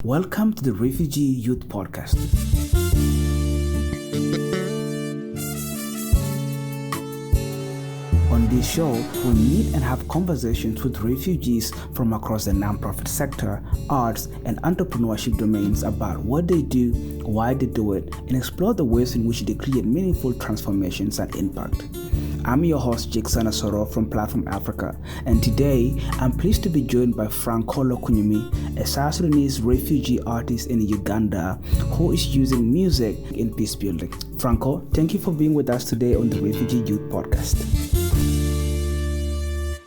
Welcome to the Refugee Youth Podcast. On this show, we meet and have conversations with refugees from across the nonprofit sector, arts, and entrepreneurship domains about what they do, why they do it, and explore the ways in which they create meaningful transformations and impact. I'm your host, Jackson Asoro from Platform Africa, and today I'm pleased to be joined by Franko Lokunyumi, a South Sudanese refugee artist in Uganda who is using music in peace building. Franko, thank you for being with us today on the Refugee Youth Podcast.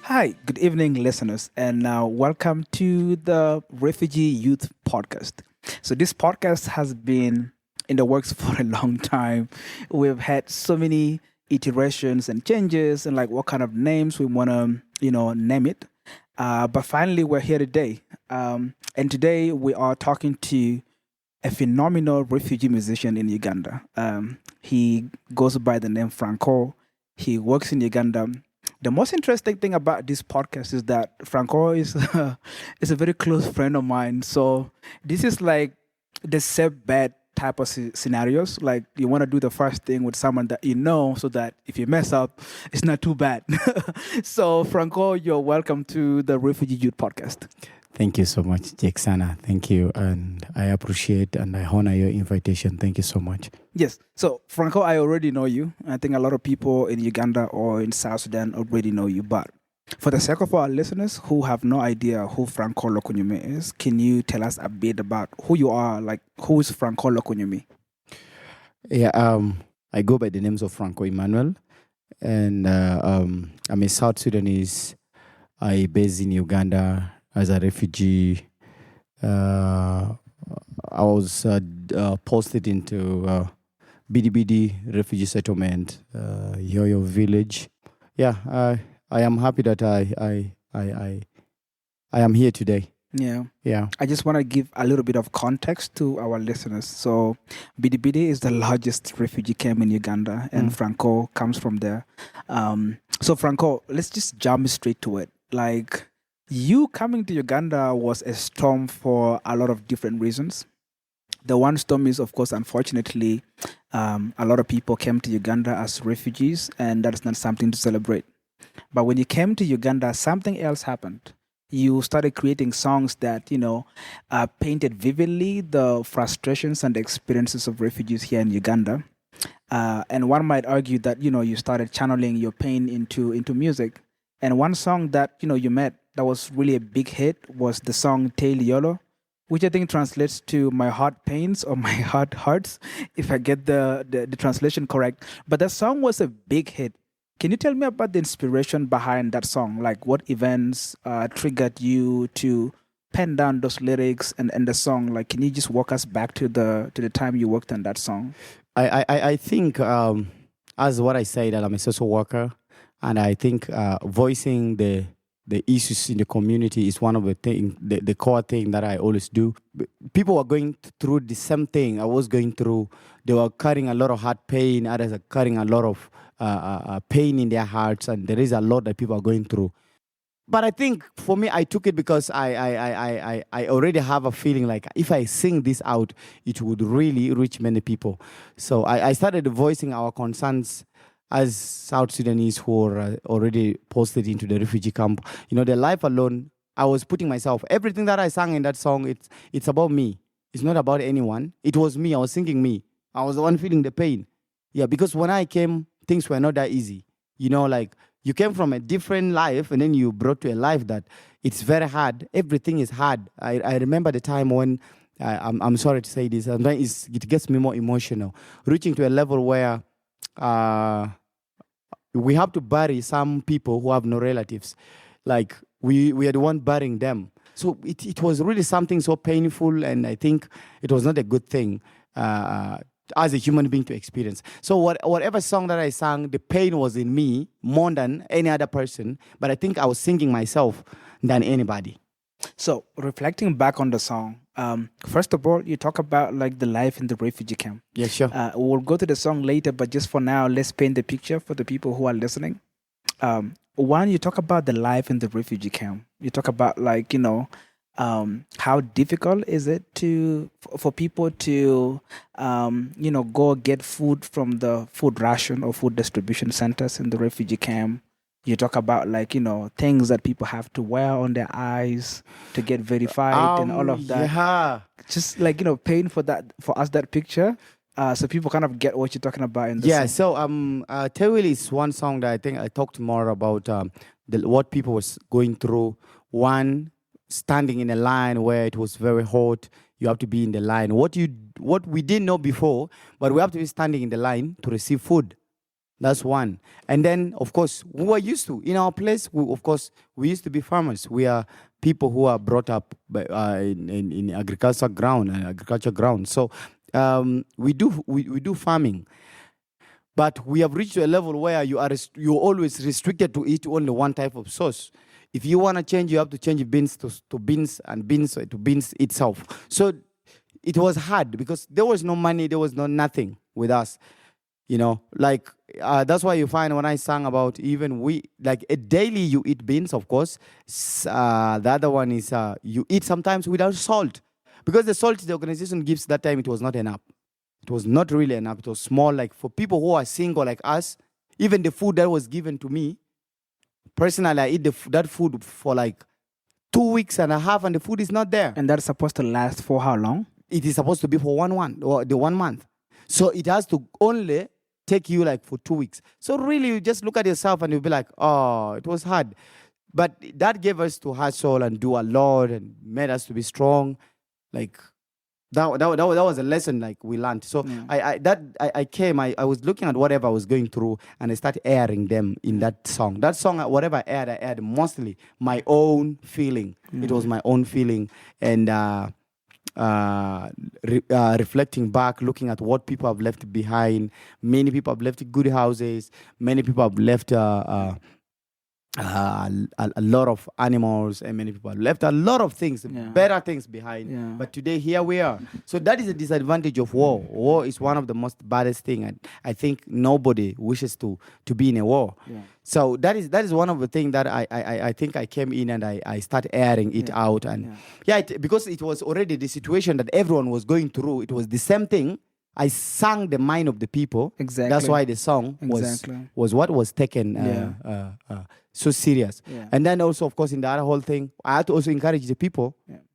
Hi, good evening, listeners, and welcome to the Refugee Youth Podcast. So this podcast has been in the works for a long time. We've had so many iterations and changes and like what kind of names we want to name it, but finally we're here today, and today we are talking to a phenomenal refugee musician in Uganda. He goes by the name Franko. He works in Uganda. The most interesting thing about this podcast is that Franko is is a very close friend of mine, so this is like the safe bet type of scenarios. Like you want to do the first thing with someone that you know, so that if you mess up, it's not too bad. So Franko, you're welcome to the Refugee Youth Podcast. Thank you so much, Jacksana. Thank you, and I appreciate and I honor your invitation. Thank you so much. Yes. So Franko, I already know you. I think a lot of people in Uganda or in South Sudan already know you, but for the sake of our listeners who have no idea who Franko Lokunyumi is, can you tell us a bit about who you are? Like, who is Franko Lokunyumi? Yeah, I go by the names of Franko Emmanuel, and I'm a South Sudanese. I based in Uganda as a refugee. I was posted into BDBD refugee settlement, Yoyo village. Yeah, I am happy that I am here today. Yeah. I just want to give a little bit of context to our listeners. So, BDBD is the largest refugee camp in Uganda, and Franko comes from there. So, Franko, let's just jump straight to it. Like, you coming to Uganda was a storm for a lot of different reasons. The one storm is, of course, unfortunately, a lot of people came to Uganda as refugees, and that is not something to celebrate. But when you came to Uganda, something else happened. You started creating songs that, painted vividly the frustrations and the experiences of refugees here in Uganda. And one might argue that, you started channeling your pain into music. And one song that, you made that was really a big hit was the song Tail Yolo, which I think translates to My Heart Pains or My Heart Hurts, if I get the translation correct. But that song was a big hit. Can you tell me about the inspiration behind that song? Like what events triggered you to pen down those lyrics and the song? Like, can you just walk us back to the time you worked on that song? I think, as what I said, that I'm a social worker, and I think voicing the issues in the community is one of the core thing that I always do. People were going through the same thing I was going through. They were carrying a lot of heart pain. Others are carrying a lot of pain in their hearts, and there is a lot that people are going through. But I think for me, I took it because I already have a feeling like if I sing this out, it would really reach many people. So I started voicing our concerns as South Sudanese who are already posted into the refugee camp. Their life alone, I was putting myself. Everything that I sang in that song, it's about me. It's not about anyone. It was me. I was singing me. I was the one feeling the pain. Yeah, because when I came, things were not that easy. Like you came from a different life and then you brought to a life that it's very hard. Everything is hard. I remember the time when, I'm sorry to say this, it gets me more emotional, reaching to a level where we have to bury some people who have no relatives. Like we are the one burying them. So it was really something so painful, and I think it was not a good thing as a human being to experience. So whatever song that I sang, the pain was in me more than any other person, but I think I was singing myself than anybody. So reflecting back on the song, first of all, you talk about like the life in the refugee camp. Yeah, sure. We'll go to the song later, but just for now, let's paint the picture for the people who are listening. One, you talk about the life in the refugee camp. You talk about how difficult is it for people to go get food from the food ration or food distribution centers in the refugee camp? You talk about things that people have to wear on their eyes to get verified and all of that. Yeah. Just paint for us that picture, so people kind of get what you're talking about in the Yeah, song. so Tewil is one song that I think I talked more about what people was going through. One, standing in a line where it was very hot. You have to be in the line. What we didn't know before, but we have to be standing in the line to receive food. That's one. And then, of course, we were used to, in our place, we used to be farmers. We are people who are brought up in agriculture ground. So we do farming. But we have reached to a level where you're always restricted to eat only one type of sauce. If you want to change, you have to change beans to beans and beans to beans itself. So it was hard because there was no money, there was no nothing with us. That's why you find when I sang about even a daily you eat beans, of course. The other one is you eat sometimes without salt. Because the salt the organization gives that time, it was not enough. It was not really enough. It was small, like for people who are single like us, even the food that was given to me, personally, I eat that food for like 2.5 weeks and the food is not there. And that's supposed to last for how long? It is supposed to be for 1 month or the 1 month. So it has to only take you like for 2 weeks. So really, you just look at yourself and you'll be like, oh, it was hard. But that gave us to hustle and do a lot and made us to be strong. Like that was a lesson like we learned. So yeah. I was looking at whatever I was going through and I started airing them in that song. That song, whatever I aired mostly my own feeling. It was my own feeling. And reflecting back, looking at what people have left behind. Many people have left good houses. Many people have left a lot of animals, and many people have left a lot of things, better things behind. Yeah. But today, here we are. So that is a disadvantage of war. War is one of the most baddest things, and I think nobody wishes to be in a war. Yeah. So that is one of the things that I think I came in and I started airing it out. And because it was already the situation that everyone was going through. It was the same thing. I sang the mind of the people. Exactly. That's why the song was what was taken so serious. Yeah. And then also, of course, in the other whole thing, I had to also encourage the people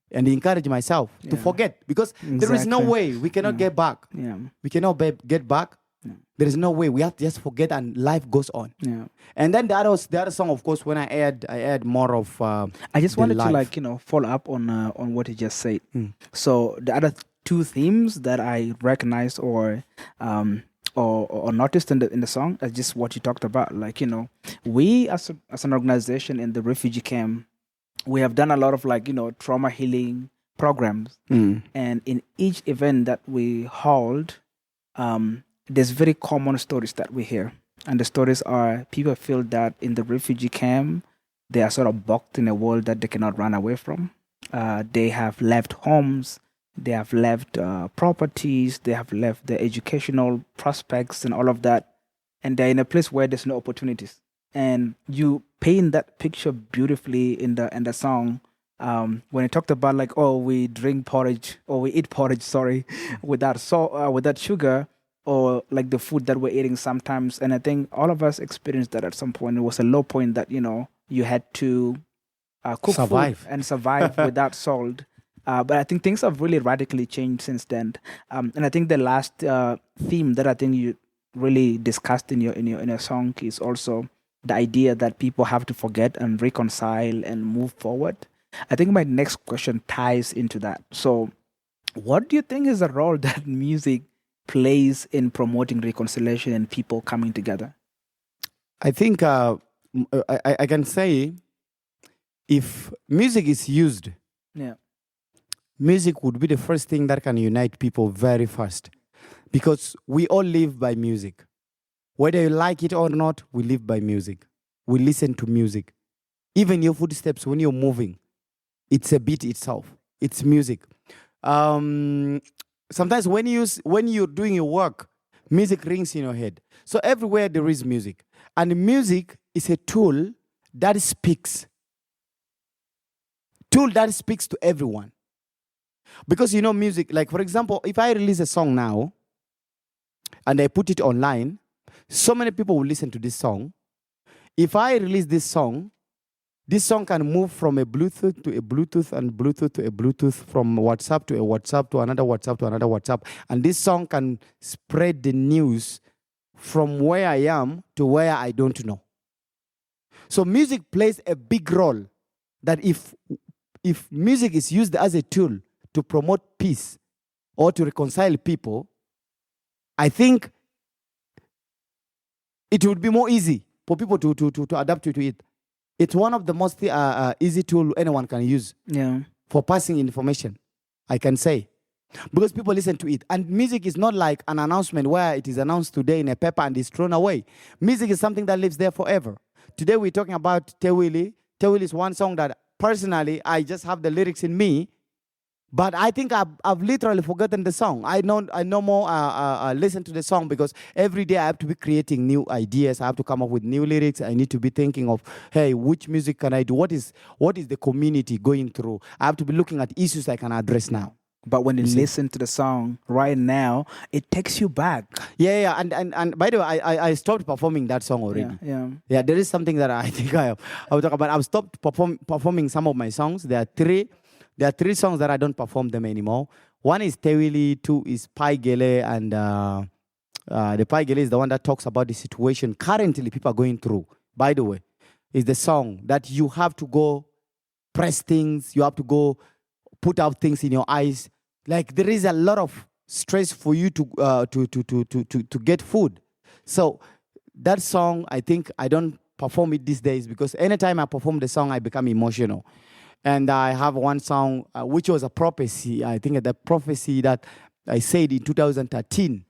and encourage myself to forget. Because there is no way we cannot get back. Yeah. We cannot get back. Yeah. There is no way. We have to just forget and life goes on. Yeah. And then the other song, of course, when I aired more of I just wanted to follow up on what you just said. So the other two themes that I recognized or noticed in the song is just what you talked about. We as an organization in the refugee camp, we have done a lot of trauma healing programs, and in each event that we hold, there's very common stories that we hear, and the stories are people feel that in the refugee camp they are sort of boxed in a world that they cannot run away from. They have left homes. They have left properties, they have left their educational prospects and all of that. And they're in a place where there's no opportunities. And you paint that picture beautifully in the song. When you talked about we drink porridge or we eat porridge, without salt, without sugar, or like the food that we're eating sometimes. And I think all of us experienced that at some point. It was a low point that, you had to cook food and survive without salt. But I think things have really radically changed since then. And I think the last theme that I think you really discussed in your song is also the idea that people have to forget and reconcile and move forward. I think my next question ties into that. So what do you think is the role that music plays in promoting reconciliation and people coming together? I think I can say if music is used, music would be the first thing that can unite people very fast, because we all live by music. Whether you like it or not, we live by music. We listen to music. Even your footsteps when you're moving, it's a beat itself. It's music. Sometimes when you're doing your work, music rings in your head. So everywhere there is music. And music is a tool that speaks tool that speaks to everyone. Because music, like for example, if I release a song now and I put it online, so many people will listen to this song. If I release this song can move from a Bluetooth to a Bluetooth and Bluetooth to a Bluetooth, from WhatsApp to a WhatsApp to another WhatsApp to another WhatsApp. And this song can spread the news from where I am to where I don't know. So music plays a big role, that if music is used as a tool to promote peace or to reconcile people, I think it would be more easy for people to adapt to it. It's one of the most easy tools anyone can use for passing information, I can say. Because people listen to it. And music is not like an announcement where it is announced today in a paper and is thrown away. Music is something that lives there forever. Today we're talking about Tewili. Tewili is one song that personally I just have the lyrics in me, but I think I've literally forgotten the song. I no more listen to the song, because every day I have to be creating new ideas. I have to come up with new lyrics. I need to be thinking of, hey, which music can I do? What is the community going through? I have to be looking at issues I can address now. But when you listen to the song right now, it takes you back. Yeah. And by the way, I stopped performing that song already. Yeah, there is something that I think I will talk about. I've stopped performing some of my songs. There are three songs that I don't perform them anymore. One is Tewili, two is Pai Gele, and the Pai Gele is the one that talks about the situation currently people are going through. By the way, is the song that you have to go press things, you have to go put out things in your eyes. Like there is a lot of stress for you to get food. So that song, I think I don't perform it these days, because anytime I perform the song, I become emotional. And I have one song which was a prophecy. I think the prophecy that I said in 2013.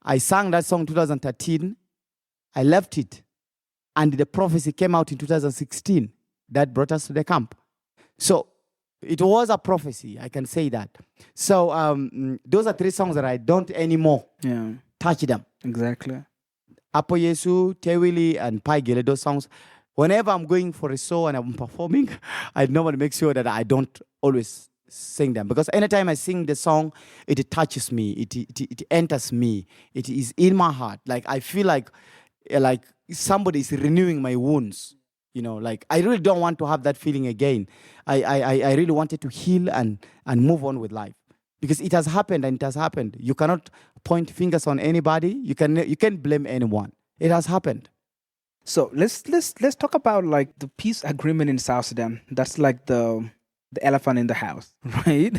I sang that song in 2013. I left it. And the prophecy came out in 2016. That brought us to the camp. So it was a prophecy. I can say that. So those are three songs that I don't anymore touch them. Exactly. Apo Yesu, Tewili, and Pai Gele, those songs. Whenever I'm going for a show and I'm performing, I normally make sure that I don't always sing them. Because anytime I sing the song, it touches me. It enters me. It is in my heart. Like I feel like somebody is renewing my wounds. Like I really don't want to have that feeling again. I really wanted to heal and move on with life. Because it has happened and it has happened. You cannot point fingers on anybody. You can't blame anyone. It has happened. So let's talk about like the peace agreement in South Sudan. That's like the elephant in the house, right?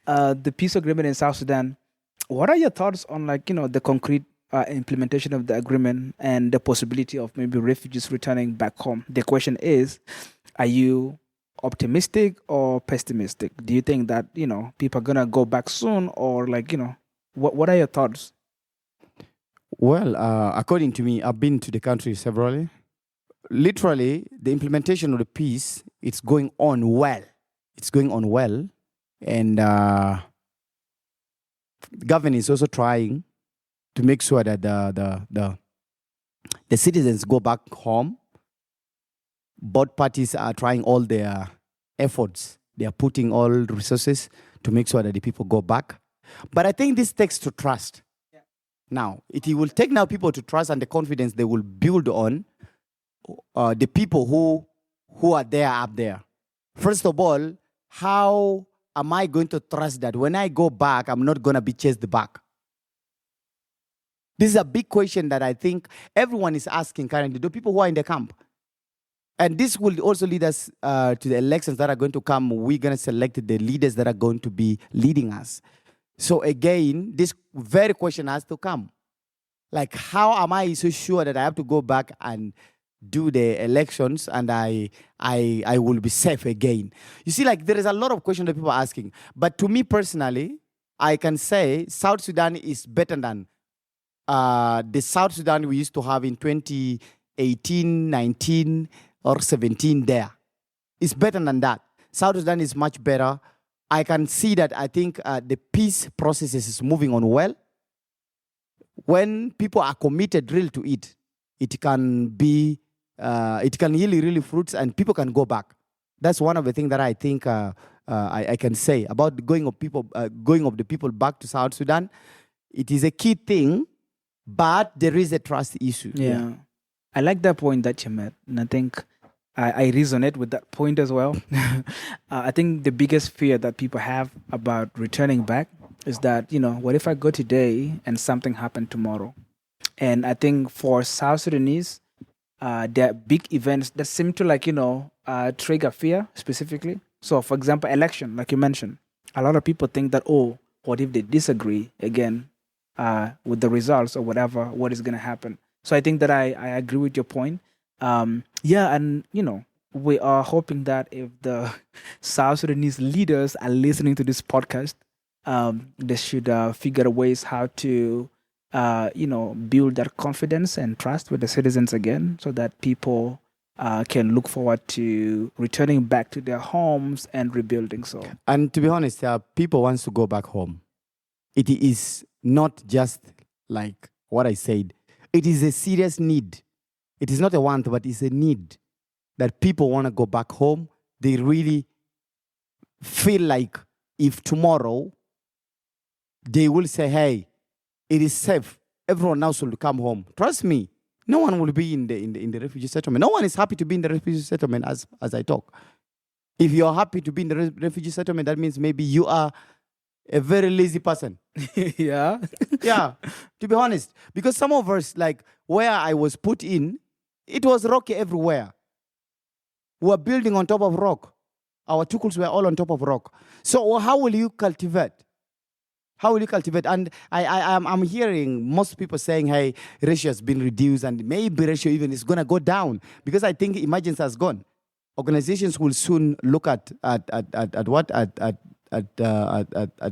The peace agreement in South Sudan. What are your thoughts on the concrete implementation of the agreement and the possibility of maybe refugees returning back home? The question is, are you optimistic or pessimistic? Do you think that people are gonna go back soon, or what are your thoughts? Well, according to me, I've been to the country severally. Literally, the implementation of the peace, it's going on well. It's going on well. And the government is also trying to make sure that the citizens go back home. Both parties are trying all their efforts. They are putting all resources to make sure that the people go back. But I think this takes to trust. Now, it will take now people to trust, and the confidence they will build on the people who are there up there. First of all, how am I going to trust that when I go back, I'm not going to be chased back? This is a big question that I think everyone is asking currently, the people who are in the camp. And this will also lead us to the elections that are going to come. We're going to select the leaders that are going to be leading us. So again, this very question has to come. Like, how am I so sure that I have to go back and do the elections and I will be safe again? You see, there is a lot of questions that people are asking. But to me personally, I can say South Sudan is better than the South Sudan we used to have in 2018, 19, or 17 there. It's better than that. South Sudan is much better. I can see that I think the peace process is moving on well. When people are committed really to it, it can be, it can really fruits and people can go back. That's one of the things that I think I can say about the going of the people back to South Sudan. It is a key thing, but there is a trust issue. Yeah. I like that point that you made, and I think I resonate with that point as well. I think the biggest fear that people have about returning back is that, what if I go today and something happened tomorrow? And I think for South Sudanese, there are big events that seem to trigger fear specifically. So, for example, election, like you mentioned, a lot of people think that, what if they disagree again with the results or whatever, what is going to happen? So I think that I agree with your point. And, we are hoping that if the South Sudanese leaders are listening to this podcast, they should figure ways how to, build that confidence and trust with the citizens again so that people can look forward to returning back to their homes and rebuilding. So, and to be honest, people wants to go back home. It is not just like what I said. It is a serious need. It is not a want, but it's a need that people want to go back home. They really feel like if tomorrow they will say, hey, it is safe, everyone else will come home. Trust me, no one will be in the refugee settlement. No one is happy to be in the refugee settlement as I talk. If you're happy to be in the refugee settlement, that means maybe you are a very lazy person. Yeah. Yeah, to be honest. Because some of us, like where I was put in, it was rocky everywhere. We were building on top of rock. Our tukuls were all on top of rock. So how will you cultivate? How will you cultivate? And I'm hearing most people saying, hey, ratio has been reduced and maybe ratio even is going to go down because I think emergency has gone. Organizations will soon look at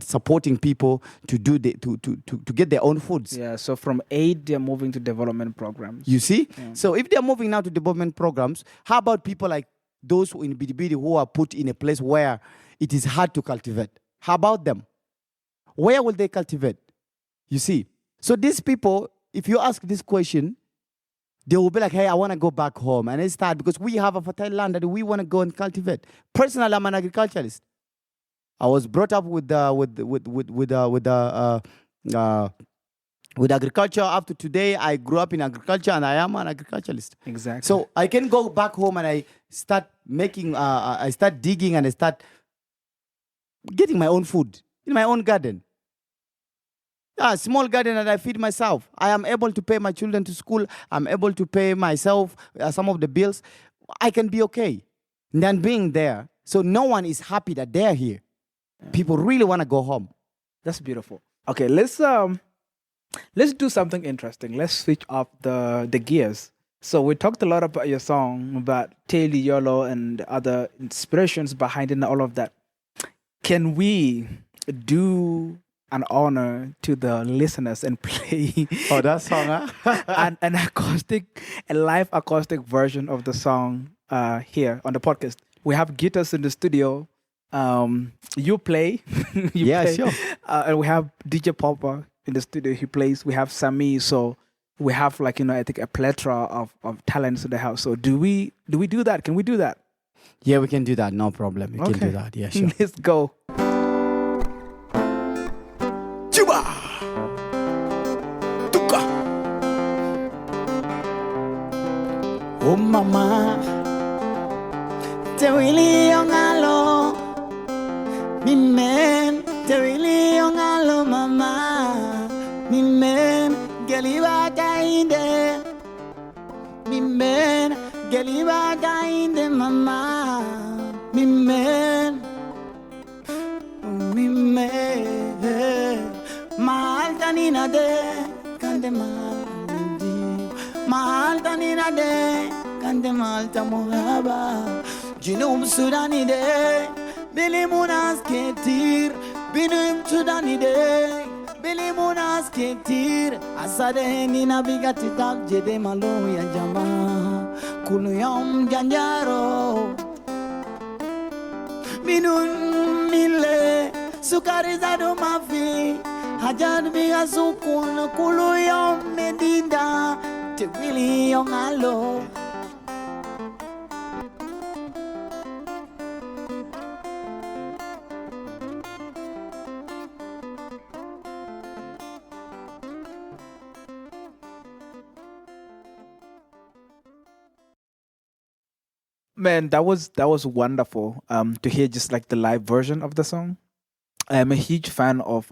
supporting people to do to get their own foods. Yeah, so from aid, they're moving to development programs. You see? Yeah. So if they're moving now to development programs, how about people like those in Bidibidi who are put in a place where it is hard to cultivate? How about them? Where will they cultivate? You see? So these people, if you ask this question, they will be like, hey, I want to go back home. And it's hard because we have a fertile land that we want to go and cultivate. Personally, I'm an agriculturalist. I was brought up with agriculture. Up to today, I grew up in agriculture and I am an agriculturalist. Exactly. So I can go back home and I start making, I start digging and I start getting my own food in my own garden. A small garden that I feed myself. I am able to pay my children to school. I'm able to pay myself some of the bills. I can be okay than being there. So no one is happy that they're here. Yeah. People really want to go home. That's beautiful. Okay, let's do something interesting. Let's switch up the gears. So we talked a lot about your song, about Taylor Yolo and other inspirations behind it and all of that. Can we do an honor to the listeners and play that song, huh? a live acoustic version of the song here on the podcast? We have guitars in the studio. You play. Sure. And we have DJ Popper in the studio. He plays. We have Sami. So we have I think a plethora of talents in the house. So do we do that? Can we do that? Yeah, we can do that. No problem. We can do that. Yeah, sure. Let's go. Juba! Tuka! Oh mama, te wili yongalo, mi men, te wili yongalo mama, mi men, geliba dainde, mi men, geliba dainde mama, mi men, Maltanina de, kande maldi, Maltanina de, kande malta muhaba, Jinum Sudani de, Bilimunas ketir, Binum Sudani de, Bilimunas ketir, Asade nina bigati tab jede malo ya jama, Kuluyom janjaro, Binun mile, Sukari zado mafi, Hajan biya sukun kuluyom medida, te wili yong alo. Man, that was wonderful. To hear just like the live version of the song. I'm a huge fan of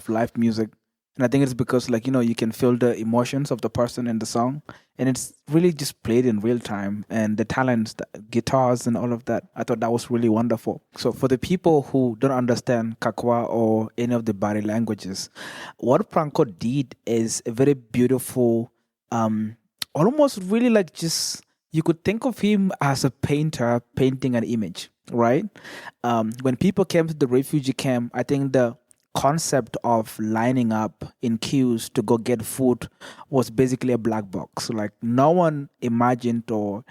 live music, and I think it's because like you can feel the emotions of the person in the song, and it's really just played in real time, and the talents, the guitars, and all of that. I thought that was really wonderful. So for the people who don't understand Kakwa or any of the Bari languages, what Franco did is a very beautiful, almost really like just you could think of him as a painter painting an image, right? When people came to the refugee camp, I think the concept of lining up in queues to go get food was basically a black box. Like no one imagined or,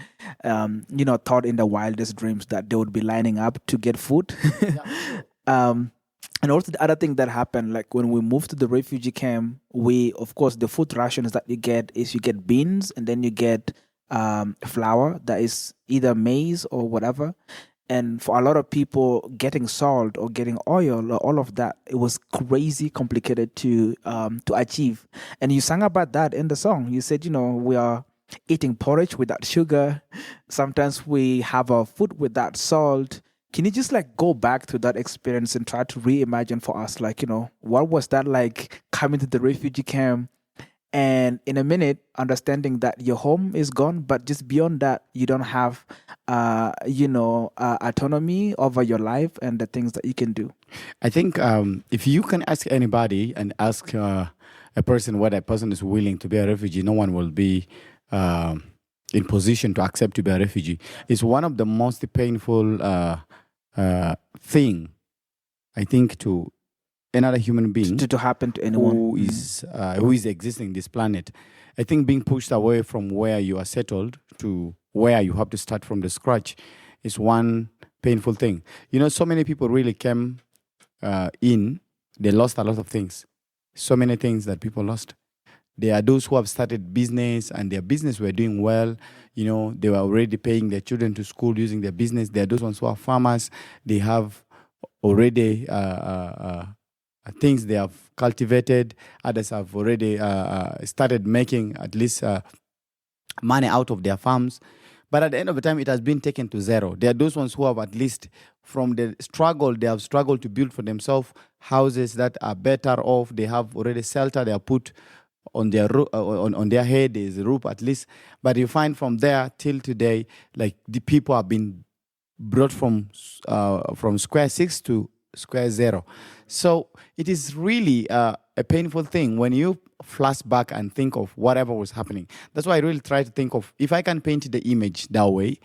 thought in the wildest dreams that they would be lining up to get food. um, and also the other thing that happened, like when we moved to the refugee camp, we, of course, the food rations that you get is you get beans and then you get flour that is either maize or whatever. And for a lot of people, getting salt or getting oil or all of that, it was crazy complicated to achieve. And you sang about that in the song. You said, we are eating porridge without sugar. Sometimes we have our food without salt. Can you just like go back to that experience and try to reimagine for us, like, what was that like coming to the refugee camp? And in a minute, understanding that your home is gone, but just beyond that, you don't have, autonomy over your life and the things that you can do. I think if you can ask anybody and ask a person whether a person is willing to be a refugee, no one will be in position to accept to be a refugee. It's one of the most painful thing, I think, to another human being to happen to anyone who is existing in this planet. I think being pushed away from where you are settled to where you have to start from the scratch is one painful thing. So many people really came in, they lost a lot of things. So many things that people lost. There are those who have started business and their business were doing well. They were already paying their children to school using their business. There are those ones who are farmers. They have already things they have cultivated. Others have already started making at least money out of their farms. But at the end of the time, it has been taken to zero. There are those ones who have at least from the struggle, they have struggled to build for themselves houses that are better off. They have already shelter. They are put on their on their head. There is a roof at least. But you find from there till today, like the people have been brought from square six to square zero. So it is really a painful thing when you flash back and think of whatever was happening. That's why I really try to think of if I can paint the image that way.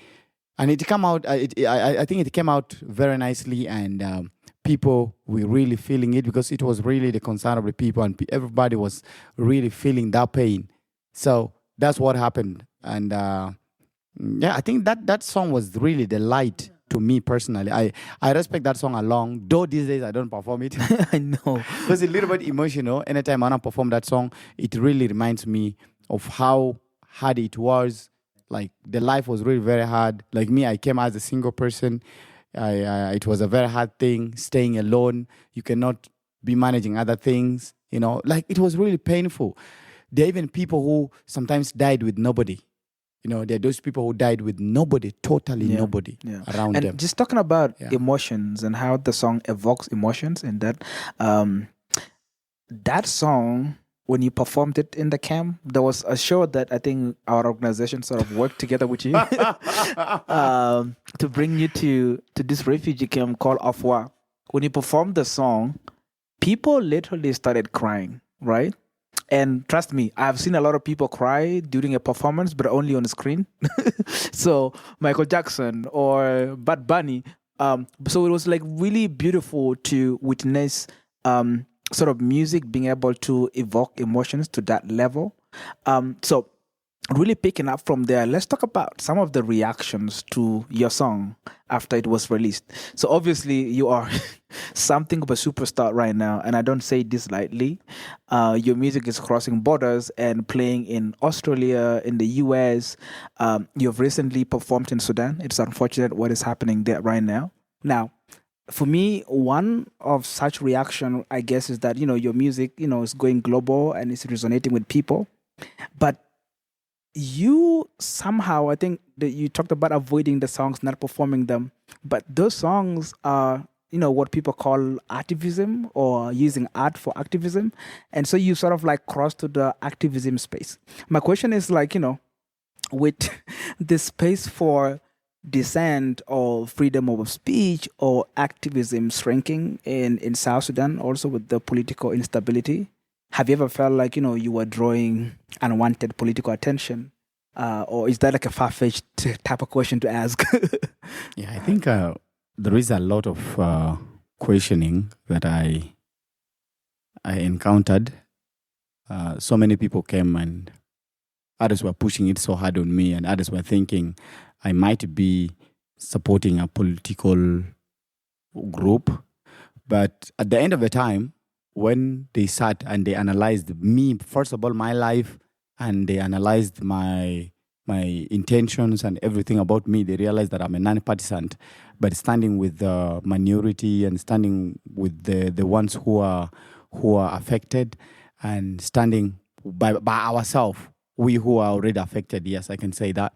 And it came out, I think it came out very nicely, and people were really feeling it because it was really the concern of the people, and everybody was really feeling that pain. So that's what happened. And I think that song was really the light to me personally. I respect that song along, though these days I don't perform it. I know. Because it's a little bit emotional. Anytime I perform that song, it really reminds me of how hard it was. Like the life was really very hard. Like me, I came as a single person. It was a very hard thing, staying alone. You cannot be managing other things, like it was really painful. There are even people who sometimes died with nobody. There are those people who died with nobody, totally nobody around them. And just talking about emotions and how the song evokes emotions, and that song, when you performed it in the camp, there was a show that I think our organization sort of worked together with you to bring you to this refugee camp called Afwa. When you performed the song, people literally started crying, right? And trust me, I've seen a lot of people cry during a performance, but only on the screen. So Michael Jackson or Bad Bunny. So it was like really beautiful to witness sort of music being able to evoke emotions to that level. So really picking up from there, let's talk about some of the reactions to your song after it was released. So obviously you are something of a superstar right now, and I don't say this lightly. Your music is crossing borders and playing in Australia, in the US. You've recently performed in Sudan. It's unfortunate what is happening there right now. Now, for me, one of such reaction, I guess, is that, your music, is going global and it's resonating with people. But you somehow, I think that you talked about avoiding the songs, not performing them, but those songs are, what people call artivism or using art for activism. And so you sort of like cross to the activism space. My question is like, with the space for dissent or freedom of speech or activism shrinking in South Sudan, also with the political instability, have you ever felt like, you were drawing unwanted political attention? Or is that like a far-fetched type of question to ask? Yeah, I think there is a lot of questioning that I encountered. So many people came and others were pushing it so hard on me, and others were thinking I might be supporting a political group. But at the end of the time, when they sat and they analyzed me, first of all, my life, and they analyzed my intentions and everything about me, they realized that I'm a non-partisan, but standing with the minority and standing with the ones who are affected, and standing by ourselves, we who are already affected. Yes, I can say that.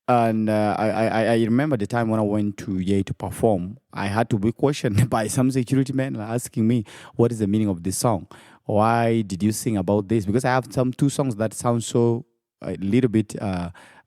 And I remember the time when I went to Yale to perform, I had to be questioned by some security men asking me, what is the meaning of this song? Why did you sing about this? Because I have two songs that sound so a little bit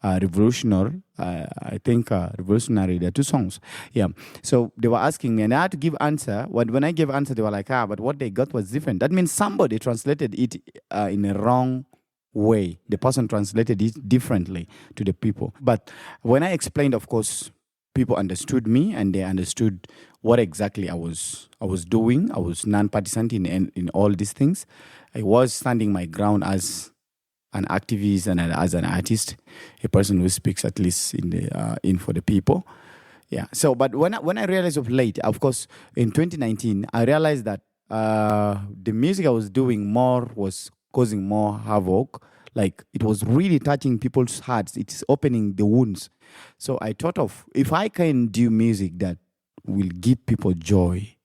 revolutionary. I think revolutionary. There are two songs. Yeah. So they were asking me, and I had to give answer. When I gave answer, they were like, but what they got was different. That means somebody translated it in a wrong way. The person translated it differently to the people. But when I explained, of course, people understood me, and they understood what exactly I was doing. I was non-partisan in all these things. I was standing my ground as an activist and as an artist, a person who speaks at least in for the people. Yeah. So, but when I realized of late, of course, in 2019, I realized that the music I was doing more was causing more havoc. Like, it was really touching people's hearts. It's opening the wounds. So I thought of, if I can do music that will give people joy,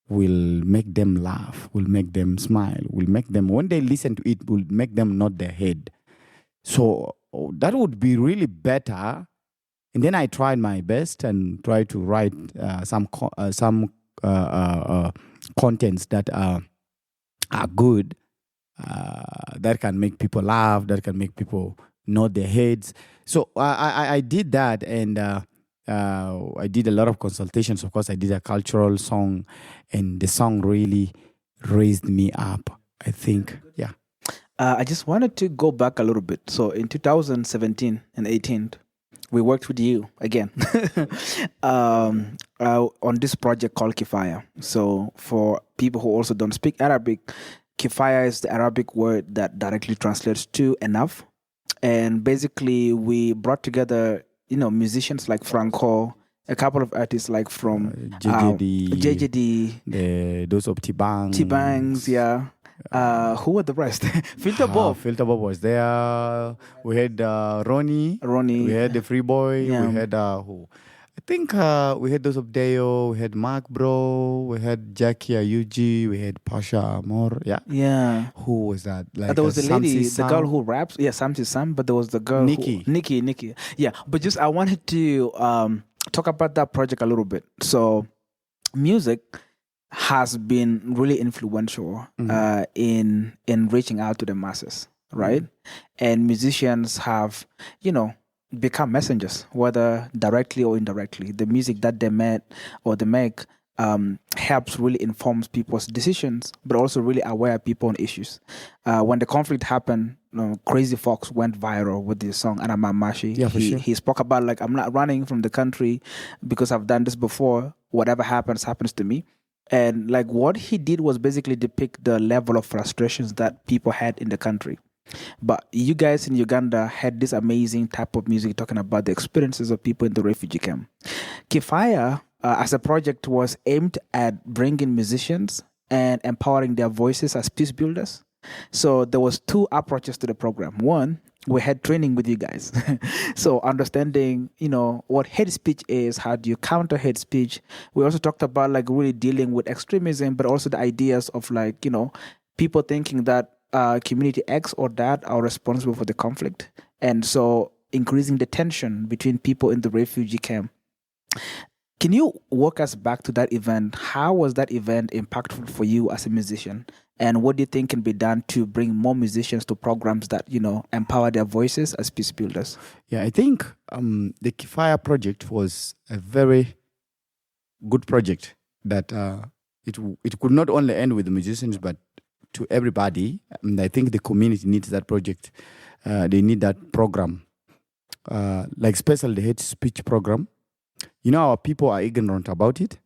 will make them laugh, will make them smile, will make them, when they listen to it, will make them nod their head. So that would be really better. And then I tried my best and tried to write some contents that are good, that can make people laugh, that can make people nod their heads. So I did that, and I did a lot of consultations. Of course, I did a cultural song, and the song really raised me up, I think. Yeah. I just wanted to go back a little bit. So in 2017 and 18, we worked with you again on this project called KIFAYA. So for people who also don't speak Arabic, KIFAYA is the Arabic word that directly translates to enough. And basically, we brought together, musicians like Franko, a couple of artists like from JJD, those of T-Bangs, yeah. Who were the rest? Filter Bob. Filter Bob was there. We had Ronnie. We had the Free Boy. Yeah. We had who? I think we had those of Deo. We had Mark Bro. We had Jackie Ayuji. We had Pasha Amor. Yeah. Yeah. Who was that? Like there was the lady, the girl who raps. Yeah, Samsi Sam. But there was the girl Nikki. Yeah. But just I wanted to talk about that project a little bit. So, music has been really influential in reaching out to the masses, right? And musicians have, become messengers, whether directly or indirectly. The music that they make helps really informs people's decisions, but also really aware people on issues. When the conflict happened, Crazy Fox went viral with this song, Anamamashi. Yeah, He spoke about, like, I'm not running from the country because I've done this before. Whatever happens to me. And like what he did was basically depict the level of frustrations that people had in the country. But you guys in Uganda had this amazing type of music talking about the experiences of people in the refugee camp. KIFAYA, as a project, was aimed at bringing musicians and empowering their voices as peace builders. So there was two approaches to the program. One, we had training with you guys. So understanding, what hate speech is, how do you counter hate speech. We also talked about like really dealing with extremism, but also the ideas of people thinking that community X or that are responsible for the conflict. and so increasing the tension between people in the refugee camp. Can you walk us back to that event? How was that event impactful for you as a musician? And what do you think can be done to bring more musicians to programs that, empower their voices as peace builders? Yeah, I think the KIFAYA project was a very good project that it could not only end with the musicians, but to everybody. And I think the community needs that project. They need that program, like especially the hate speech program. Our people are ignorant about it.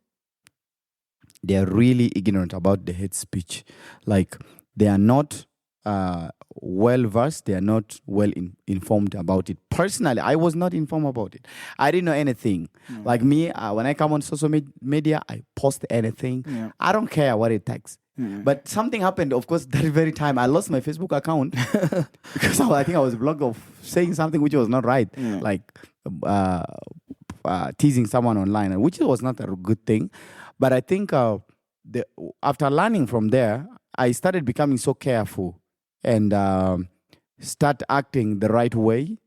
They are really ignorant about the hate speech. Like, they are not well versed. They are not well informed about it. Personally, I was not informed about it. I didn't know anything. Like me, when I come on social media, I post anything. Yeah. I don't care what it takes. But something happened, of course, that very time. I lost my Facebook account because I think I was blocked of saying something which was not right. Like teasing someone online, which was not a good thing. But I think after learning from there, I started becoming so careful and start acting the right way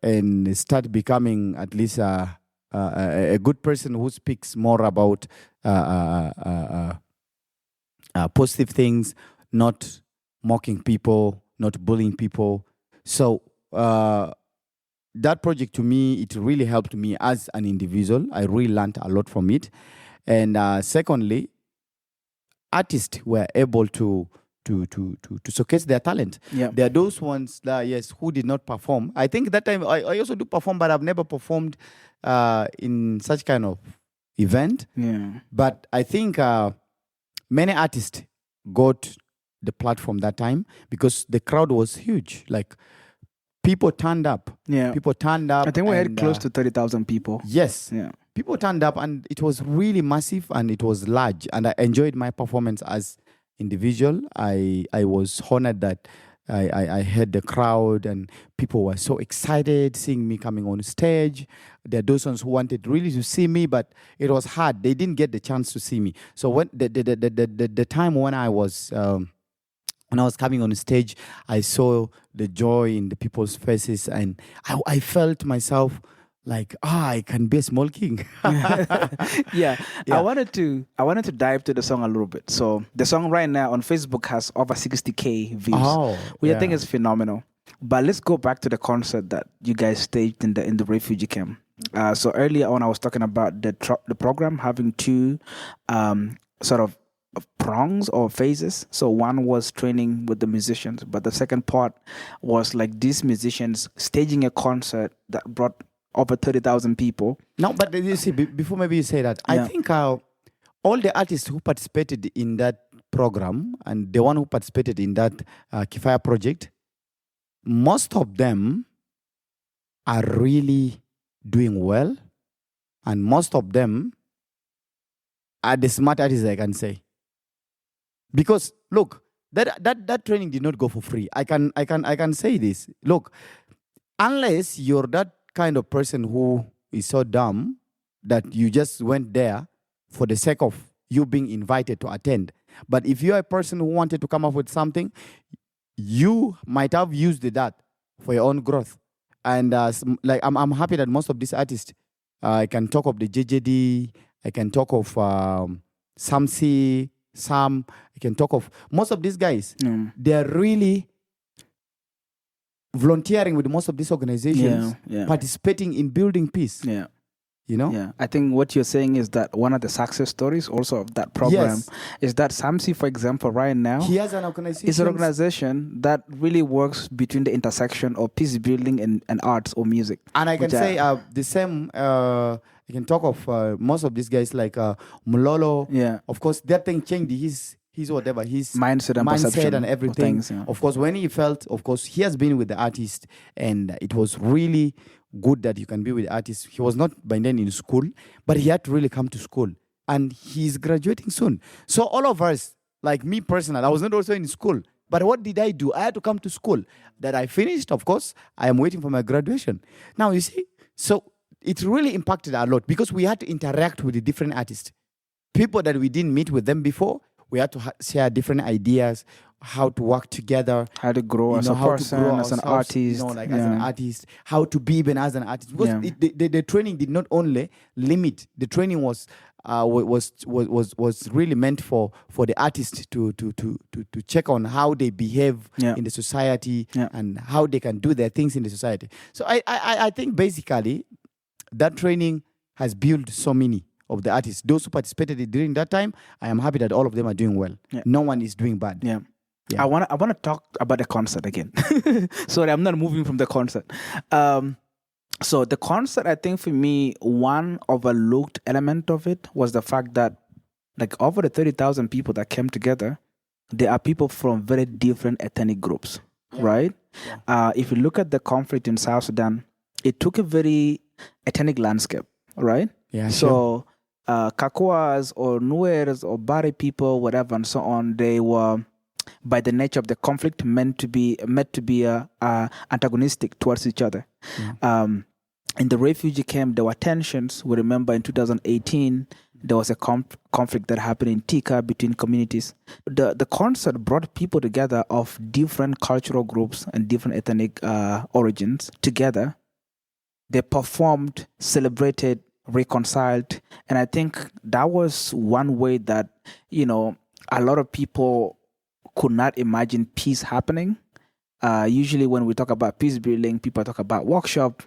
and start becoming at least a good person who speaks more about positive things, not mocking people, not bullying people. So that project to me, it really helped me as an individual. I really learned a lot from it. And secondly, artists were able to showcase their talent. Yeah. There are those ones that, yes, who did not perform. I think that time I also do perform, but I've never performed in such kind of event. Yeah. But I think many artists got the platform that time because the crowd was huge. Like, people turned up. Yeah. People turned up. I think we had close to 30,000 people. Yes. Yeah. People turned up and it was really massive and it was large. And I enjoyed my performance as individual. I was honored that I had the crowd and people were so excited seeing me coming on stage. There are those ones who wanted really to see me, but it was hard. They didn't get the chance to see me. So when the time when I was coming on stage, I saw the joy in the people's faces and I felt myself like, I can be a small king. Yeah. I wanted to dive to the song a little bit. So the song right now on Facebook has over 60K views, which I think is phenomenal. But let's go back to the concert that you guys staged in the refugee camp. So earlier on, I was talking about the program having two sort of prongs or phases. So one was training with the musicians, but the second part was like these musicians staging a concert that brought over 30,000 people. No, but you see, before maybe you say that, I think all the artists who participated in that program and the one who participated in that KIFAYA project, most of them are really doing well, and most of them are the smart artists, I can say. Because look, that training did not go for free. I can say this. Look, unless you're that kind of person who is so dumb that you just went there for the sake of you being invited to attend. But if you're a person who wanted to come up with something, you might have used that for your own growth. And like I'm happy that most of these artists, I can talk of the JJD, I can talk of Samsi, Sam, I can talk of most of these guys. They're really volunteering with most of these organizations, participating in building peace. Yeah. Yeah. I think what you're saying is that one of the success stories also of that program is that Samsi, for example, right now, he has an organization. It's an organization that really works between the intersection of peace building and arts or music. And I can say the same, I can talk of most of these guys like Mulolo. Yeah. Of course, that thing changed his whatever, his mindset and perception and everything. Of, things, of course, when he felt, of course, he has been with the artist and it was really good that you can be with the artist. He was not by then in school, but he had to really come to school and he's graduating soon. So all of us, like me personally, I was not also in school, but what did I do? I had to come to school. That I finished, of course, I am waiting for my graduation. Now, you see, so it really impacted a lot because we had to interact with the different artists. People that we didn't meet with them before, we had to share different ideas, how to work together, how to grow as a person, as an artist, as an artist, how to be even as an artist. Because the training did not only limit. The training was really meant for the artist to check on how they behave in the society and how they can do their things in the society. So I think basically that training has built so many of the artists. Those who participated during that time, I am happy that all of them are doing well. No one is doing bad. I want to talk about the concert again. Sorry, I'm not moving from the concert. So the concert, I think for me, one overlooked element of it was the fact that like over the 30,000 people that came together, there are people from very different ethnic groups, right? If you look at the conflict in South Sudan, it took a very ethnic landscape, right? So Kakuas or Nuers or Bari people, whatever, and so on, they were, by the nature of the conflict, meant to be antagonistic towards each other. In the refugee camp, there were tensions. We remember in 2018, there was a conflict that happened in Tika between communities. The concert brought people together of different cultural groups and different ethnic origins together. They performed, celebrated, reconciled. And I think that was one way that, a lot of people could not imagine peace happening. Usually when we talk about peace building, people talk about workshop,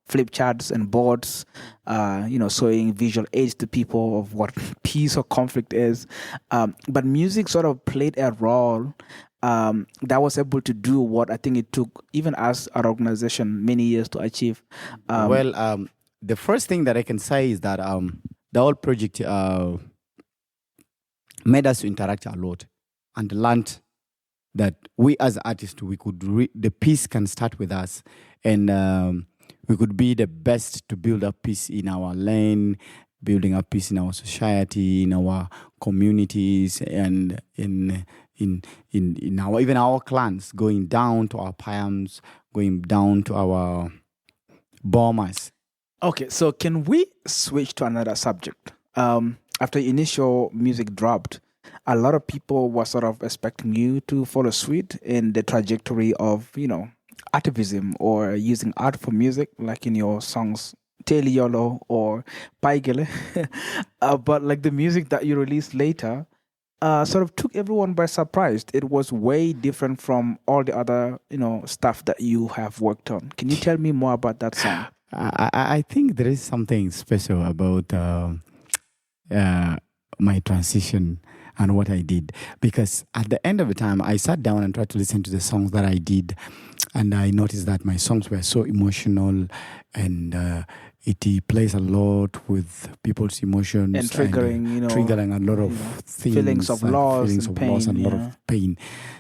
flip charts and boards, showing visual aids to people of what peace or conflict is. But music sort of played a role that was able to do what I think it took, even as an organization, many years to achieve. The first thing that I can say is that the whole project made us interact a lot and learned that we as artists, we could the peace can start with us, and we could be the best to build up peace in our lane, building up peace in our society, in our communities, and in our even our clans, going down to our Payams, going down to our Bomas. Okay, so can we switch to another subject? After initial music dropped, a lot of people were sort of expecting you to follow suit in the trajectory of, activism or using art for music, like in your songs Teli Yolo or Paigele. But like the music that you released later sort of took everyone by surprise. It was way different from all the other, stuff that you have worked on. Can you tell me more about that song? I think there is something special about my transition and what I did, because at the end of the time, I sat down and tried to listen to the songs that I did, and I noticed that my songs were so emotional, and it plays a lot with people's emotions and triggering, triggering a lot of things, feelings of loss, and a lot of pain.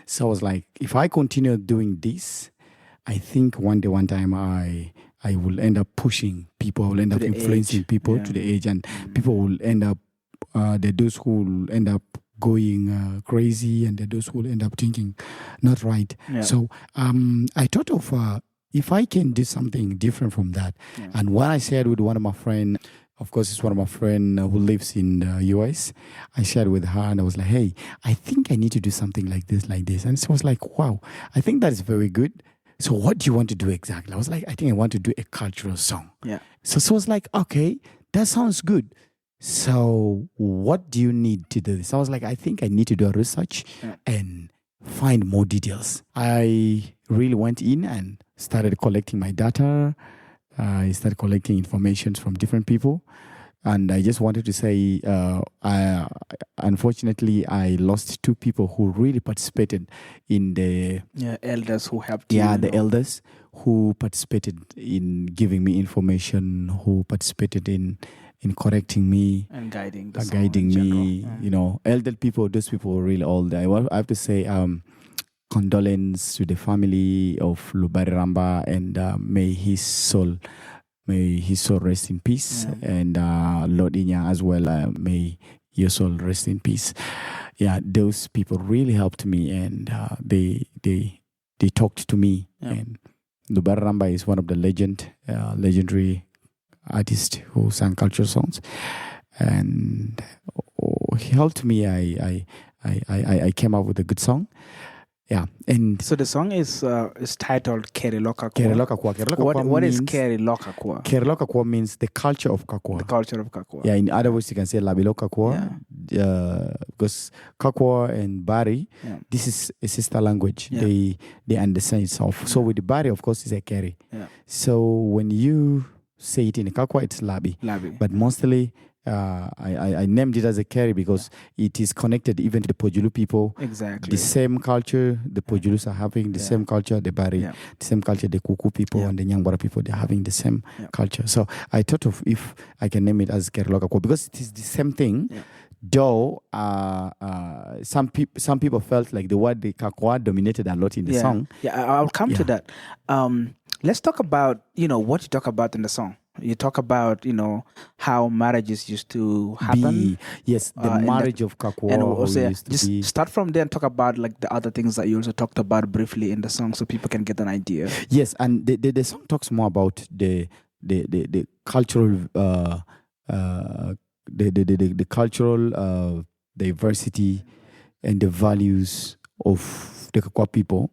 So I was like, if I continue doing this, I think one time I will end up pushing people, I will end up influencing people to the edge, and people will end up, those who will end up going crazy, and those who will end up thinking not right. So I thought of if I can do something different from that. And what I shared with one of my friends, of course, it's one of my friends who lives in the US. I shared with her and I was like, hey, I think I need to do something like this. And she was like, wow, I think that is very good. So what do you want to do exactly? I was like, I think I want to do a cultural song. So she was like, okay, that sounds good. So what do you need to do this? I was like, I think I need to do a research and find more details. I really went in and started collecting my data. I started collecting information from different people. And I just wanted to say, unfortunately, I lost two people who really participated in the... elders who helped you. The elders who participated in giving me information, who participated in correcting me. And guiding me. Elder people, those people were really old. I have to say condolence to the family of Lubari Ramba, and may his soul rest in peace. And Lord Inya as well, may your soul rest in peace. Those people really helped me, and they talked to me. And Lubari Ramba is one of the legendary artists who sang cultural songs, and he helped me. I I came up with a good song. Yeah, and So the song is titled Keri Loka Kwa. Keri Loka Kwa. Keri Loka Kwa What is means- Keri Loka Kwa? Keri Loka Kwa means the culture of Kakwa. The culture of Kakwa. Yeah, in other words, you can say Labilo Kakwa. Because Kakwa and Bari, this is a sister language. Yeah. They understand itself. So with the Bari, of course, it's a Keri. Yeah. So when you say it in Kakwa, it's Labi. Labi. But mostly, I named it as a Keri because it is connected even to the Pojulu people. Exactly. The same culture the Pojulus are having, the same culture the Bari, the same culture the Kuku people and the Nyangbara people, they're having the same culture. So I thought of if I can name it as Keri Loka Kwa because it is the same thing. Though some people felt like the word the Kakwa dominated a lot in the song. Yeah, I'll come to that. Let's talk about, what you talk about in the song. You talk about, how marriages used to happen. The marriage of Kakwa. And also, used to just be. start from there and talk about like the other things that you also talked about briefly in the song so people can get an idea. Yes, and the song talks more about the cultural the cultural diversity and the values of the Kakwa people.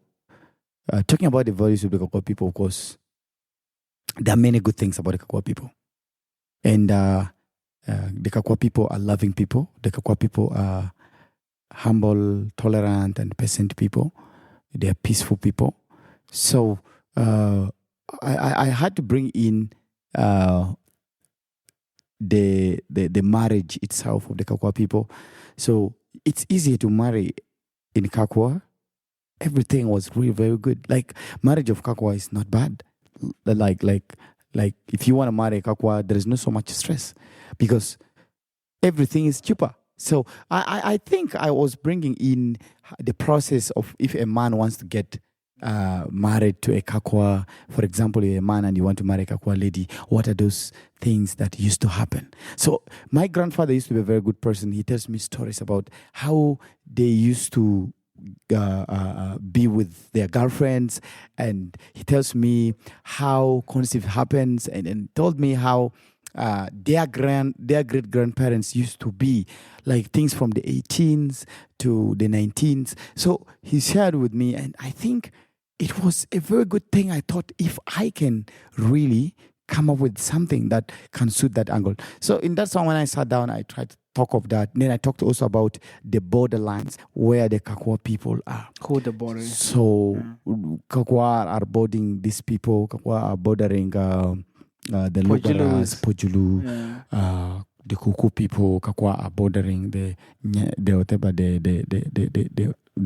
Talking about the values of the Kakwa people, of course, there are many good things about the Kakwa people. And the Kakwa people are loving people. The Kakwa people are humble, tolerant, and patient people. They are peaceful people. So I had to bring in the marriage itself of the Kakwa people. So it's easier to marry in Kakwa. Everything was really very good. Like marriage of Kakwa is not bad. Like if you want to marry Kakwa, there is not so much stress because everything is cheaper. So I think I was bringing in the process of if a man wants to get married to a Kakwa, for example, you're a man and you want to marry a Kakwa lady, what are those things that used to happen? So my grandfather used to be a very good person. He tells me stories about how they used to be with their girlfriends, and he tells me how conceive happens, and told me how their great grandparents used to be, like things from the 18s to the 19s. So he shared with me, and I think it was a very good thing. I thought if I can really come up with something that can suit that angle. So in that song, when I sat down, I tried to talk of that. Then I talked also about the borderlines where the Kakwa people are. Who the borders? So Kakwa are bordering these people. Kakwa are bordering the Lubaras, Pojulu, the Kuku people. Kakwa are bordering the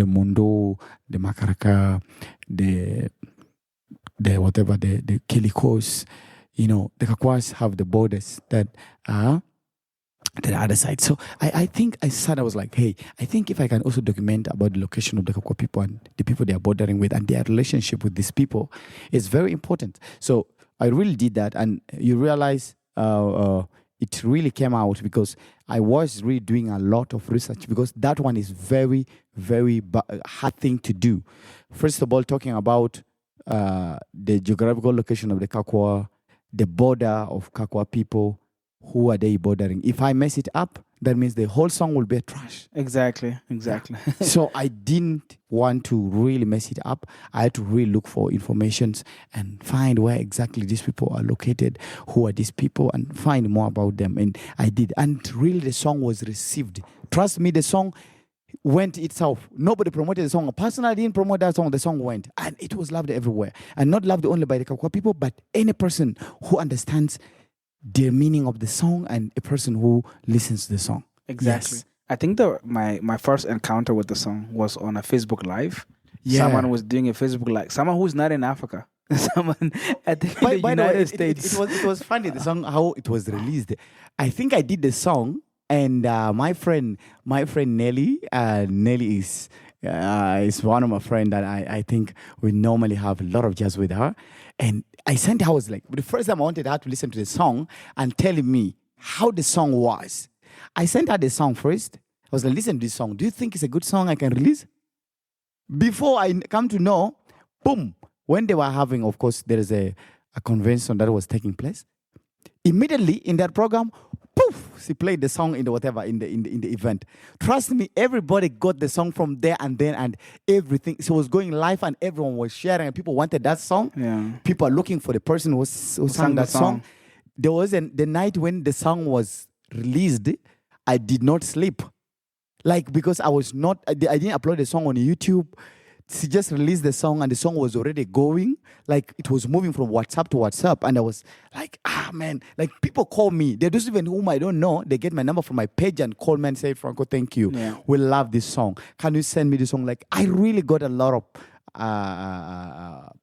Mondo, the Makaraka, the Kilikos. The Kakwas have the borders that are the other side. So I think I was like, hey, I think if I can also document about the location of the Kakwa people and the people they are bordering with and their relationship with these people, it's very important. So I really did that, and you realize it really came out because I was really doing a lot of research because that one is very, very hard thing to do. First of all, talking about the geographical location of the Kakwa, the border of Kakwa people, who are they bordering? If I mess it up, that means the whole song will be a trash. Exactly. So I didn't want to really mess it up. I had to really look for information and find where exactly these people are located, who are these people, and find more about them. And I did. And really the song was received. Trust me, the song went itself. Nobody promoted the song. Personally, I didn't promote that song. The song went. And it was loved everywhere. And not loved only by the Kakwa people, but any person who understands the meaning of the song and a person who listens to the song. Exactly. Yes. I think my first encounter with the song was on a Facebook Live. Yeah. Someone was doing a Facebook Live. Someone who's not in Africa. Someone at the By the United way, States. It was funny, the song, how it was released. I think I did the song, and my friend Nelly is one of my friends that I think we normally have a lot of jazz with her. And I sent her, I was like, the first time I wanted her to listen to the song and telling me how the song was. I sent her the song first. I was like, listen to this song. Do you think it's a good song I can release? Before I come to know, boom, when they were having, of course, there is a convention that was taking place. Immediately in that program, poof, She played the song in the whatever in the event. Trust me, everybody got the song from there and then, and everything. She was going live and everyone was sharing and people wanted that song. Yeah. People are looking for the person who sang that song. There was the night when the song was released, I did not sleep. Like, because I didn't upload the song on YouTube. She just released the song and the song was already going. Like, it was moving from WhatsApp to WhatsApp. And I was like, man. Like, people call me. They don't even whom I don't know. They get my number from my page and call me and say, Franko, thank you. Yeah. We love this song. Can you send me the song? Like, I really got a lot of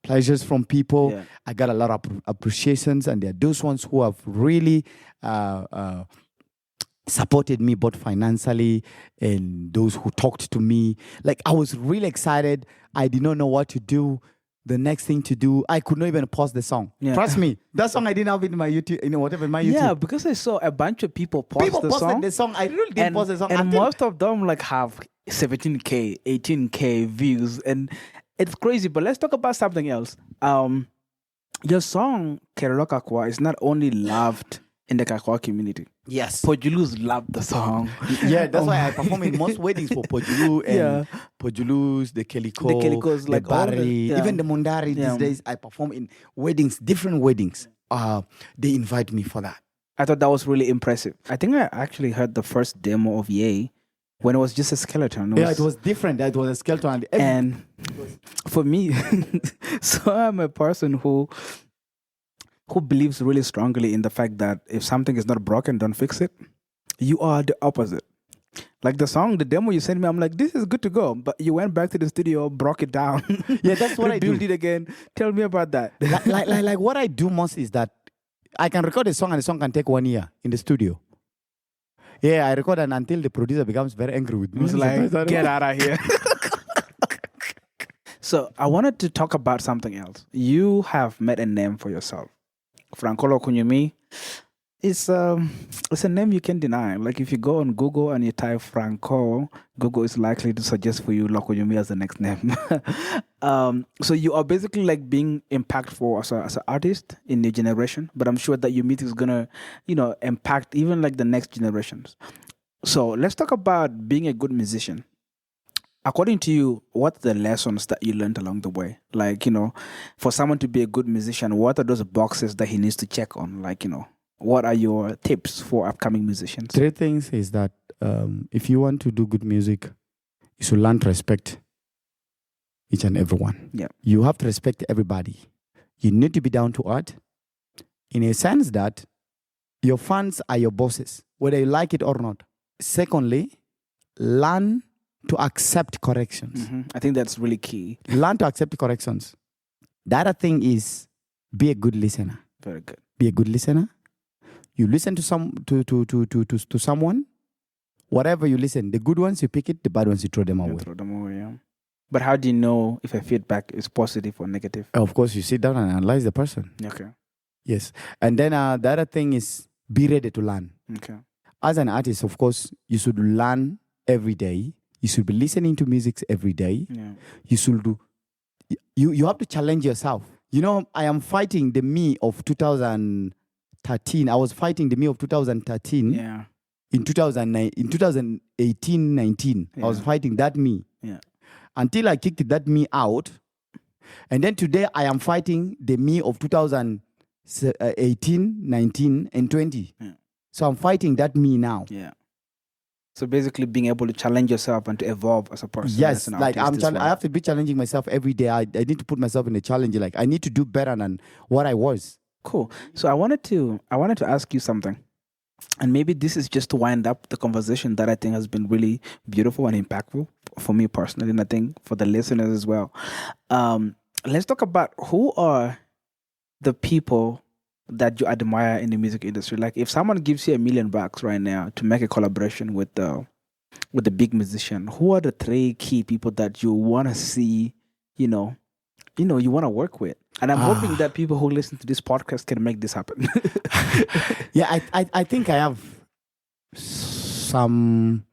pleasures from people. Yeah. I got a lot of appreciations. And there are those ones who have really supported me both financially and those who talked to me. Like, I was really excited. I did not know what to do. The next thing to do, I could not even post the song. Yeah. Trust me, that song I didn't have it in my YouTube, whatever in my YouTube. Yeah, because I saw a bunch of people post the song. The song. I really didn't post the song. And most of them like have 17K, 18K views. And it's crazy. But let's talk about something else. Your song, Kerala Kakwa, is not only loved in the Kakwa community. Yes. Pojulus love the song. Yeah, that's why I perform in most weddings for Pojulu and Pojulus, the Kelikos, like Bari, even the Mundari these days. I perform in weddings, different weddings. They invite me for that. I thought that was really impressive. I think I actually heard the first demo of Yay when it was just a skeleton. It was different. It was a skeleton. And for me, so I'm a person who believes really strongly in the fact that if something is not broken, don't fix it. You are the opposite. Like the song, the demo you sent me, I'm like, this is good to go. But you went back to the studio, broke it down. Yeah, that's what I do. Rebuild it again. Tell me about that. like what I do most is that I can record a song and the song can take 1 year in the studio. Yeah, I record and until the producer becomes very angry with me. It's like, get out of here. So I wanted to talk about something else. You have made a name for yourself. Franko Lokunyumi. It's a name you can deny. Like if you go on Google and you type Franko, Google is likely to suggest for you Lokunyumi as the next name. So you are basically like being impactful as an artist in your generation, but I'm sure that your music is gonna, impact even like the next generations. So let's talk about being a good musician. According to you, what are the lessons that you learned along the way? Like, for someone to be a good musician, what are those boxes that he needs to check on? Like, what are your tips for upcoming musicians? 3 things is that if you want to do good music, you should learn to respect each and everyone. Yeah. You have to respect everybody. You need to be down to earth in a sense that your fans are your bosses, whether you like it or not. Secondly, learn to accept corrections. Mm-hmm. I think that's really key. Learn to accept corrections. The other thing is be a good listener. Very good. Be a good listener. You listen to someone. Whatever you listen, the good ones you pick it, the bad ones you throw them away. Yeah. But how do you know if a feedback is positive or negative? Of course, you sit down and analyze the person. Okay. Yes. And then the other thing is be ready to learn. Okay. As an artist, of course, you should learn every day. You should be listening to music every day. Yeah. You should do. You have to challenge yourself. I am fighting the me of 2013. I was fighting the me of 2013. Yeah. In 2018, 19, I was fighting that me. Yeah. Until I kicked that me out. And then today I am fighting the me of 2018, 19, and 20. Yeah. So I'm fighting that me now. Yeah. So basically being able to challenge yourself and to evolve as a person. Yes, like I have to be challenging myself every day. I need to put myself in a challenge. Like I need to do better than what I was. Cool. So I wanted to ask you something. And maybe this is just to wind up the conversation that I think has been really beautiful and impactful for me personally, and I think for the listeners as well. Let's talk about who are the people that you admire in the music industry. Like if someone gives you $1 million right now to make a collaboration with the big musician, who are the 3 key people that you want to see, you want to work with? And I'm hoping that people who listen to this podcast can make this happen. Yeah, I think I have some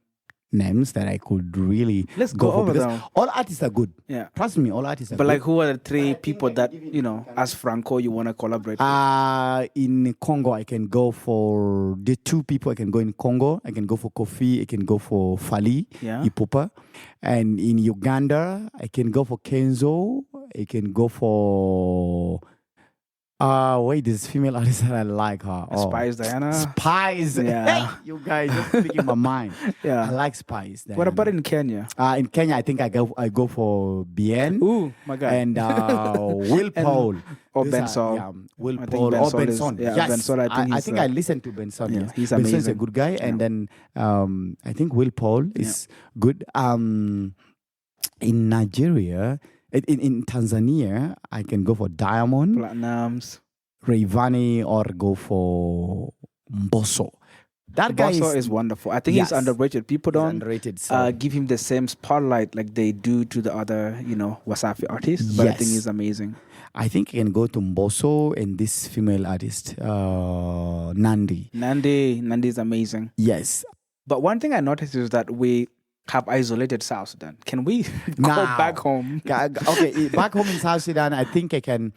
names that I could really Let's go for over because them. all artists are good. Yeah. Trust me, all artists are But good. like, who are the three people that, as Franco, you want to collaborate with? In Congo, I can go for the two people. I can go in Congo. I can go for Kofi. I can go for Fali, Yeah. Ipupa. And in Uganda, I can go for Kenzo. I can go for wait, this female artist that I like her. Spice Diana? Spice. Yeah. Hey, you guys just speaking my mind. Yeah. I like Spice. What about in Kenya? In Kenya? I think I go for Bien. Ooh, my God. And Will Paul. Or These Benson. Yeah, Will I think Paul or Benson is- Benson. yeah, Yes. Benson, I think I he's, think I listened to Benson. yeah, Yes. he's Benson is a amazing. good guy. And then I think Will Paul is good. In Nigeria, in Tanzania, I can go for Diamond, Platinums. Rayvanny, or go for Mbosso. That guy Bosso is wonderful. I think he's Yes. underrated. People he's don't underrated. So. give him the same spotlight like they do to the other, Wasafi artists. But I think Yes. he's amazing. I think I can go to Mbosso and this female artist, Nandi. Nandi is amazing. Yes. But one thing I noticed is that we have isolated South Sudan. Can we go Now. back home? Okay, back home in South Sudan, I think I can.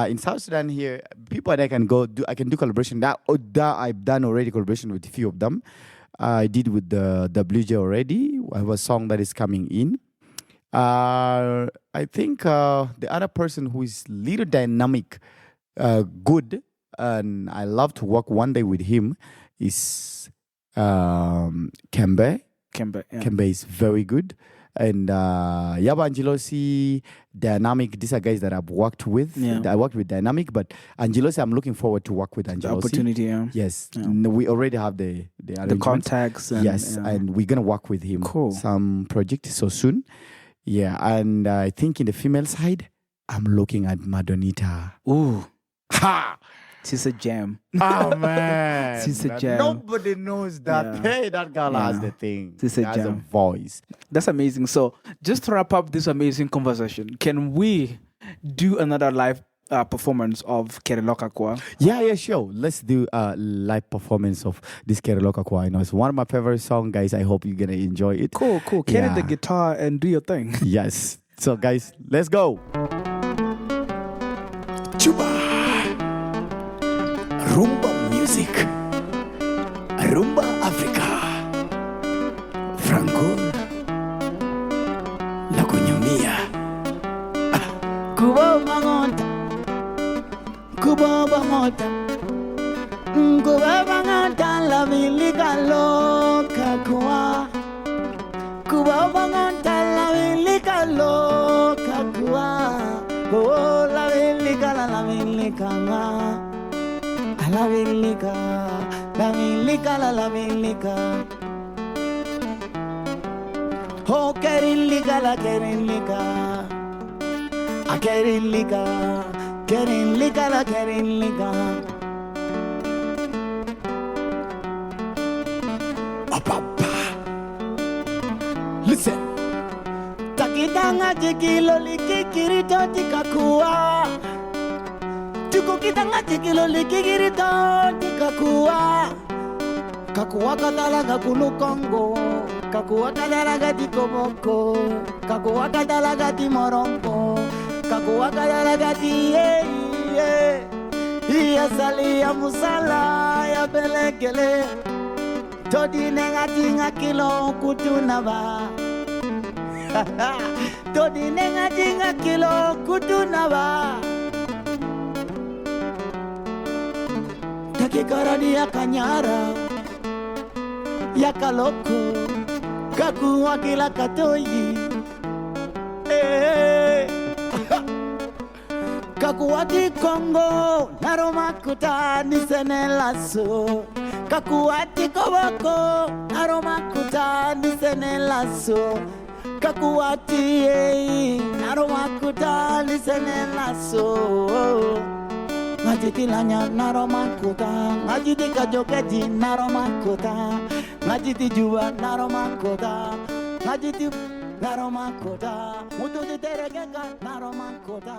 In South Sudan here, people that I can go do. I can do collaboration. That I've done already collaboration with a few of them. I did with the WJ already. I have a song that is coming in. I think the other person who is little dynamic, good, and I love to work one day with him is Kembe. Kembe, yeah. Kembe is very good. And Yaba Angelosi, Dynamic, these are guys that I've worked with. Yeah. I worked with Dynamic, but Angelosi, I'm looking forward to work with The Angelosi. opportunity, yeah. Yes. Yeah. We already have the The arrangements. contacts. And, Yes, yeah. and we're going to work with him. Cool. Some project so soon. Yeah, and I think in the female side, I'm looking at Madonita. Ooh, Ha! she's a gem. Oh, man. She's a gem. Nobody knows that. Yeah. Hey, that girl has Yeah. the thing. She's She a has a gem. voice. That's amazing. So, just to wrap up this amazing conversation, can we do another live performance of Kereloka Kwa? Yeah, sure. Let's do a live performance of this Kereloka Kwa. It's one of my favorite songs, guys. I hope you're going to enjoy it. Cool. Carry Yeah. the guitar and do your thing. Yes. So, guys, let's go. Chuba. Rumba music. Rumba Africa. Franko Lokunyumi. Kubo bangonta, kubo bangonta, kubo bangonta la vilika loka kuwa. Kubo bangonta la vilika loka kuwa. Oh la vilika la vilika nga, la vilika la vilika. Oh kerilika la kerilika. A kerilika la kerilika. Listen. Takitanga tikilo likikirito tikakuwa. Tukukitanga tikilo likikirito tikakuwa. Kakuwa katalaga kulukongo. Kakuwa katalaga tikoboko. Kakuwa katalaga timorongo. Kakuwa katalaga tiye. Iya sali ya musala ya belekele. Todi nenga tinga kilo kutunaba. Todi nenga tinga kilo kutunaba. Takikaradi ya kanyara ya kaloko kakuwa kila katoyi. Kakuwati Kongo naromakuta nisenelaso. Kakuwati Koboko naromakuta nisenelaso. Kakuwati naromakuta nisenelaso. Ngajiti lanya naromakuta, ngajiti kajoketi naromakuta, ngajiti jua naromakuta, ngajiti naromakuta, mutu teregeka naromakuta.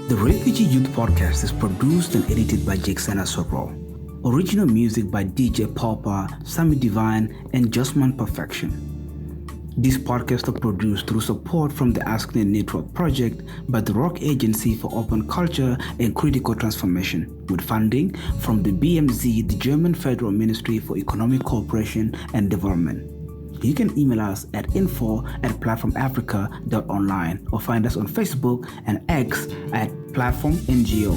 The The Refugee Youth Podcast is produced and edited by Jackson Asoro. Original music by DJ Pauper, Sammy Divine, and Justman Perfection. This podcast is produced through support from the Asknet Network Project by the Rock Agency for Open Culture and Critical Transformation, with funding from the BMZ, the German Federal Ministry for Economic Cooperation and Development. You can email us at info@platformafrica.online or find us on Facebook and X at Platform NGO.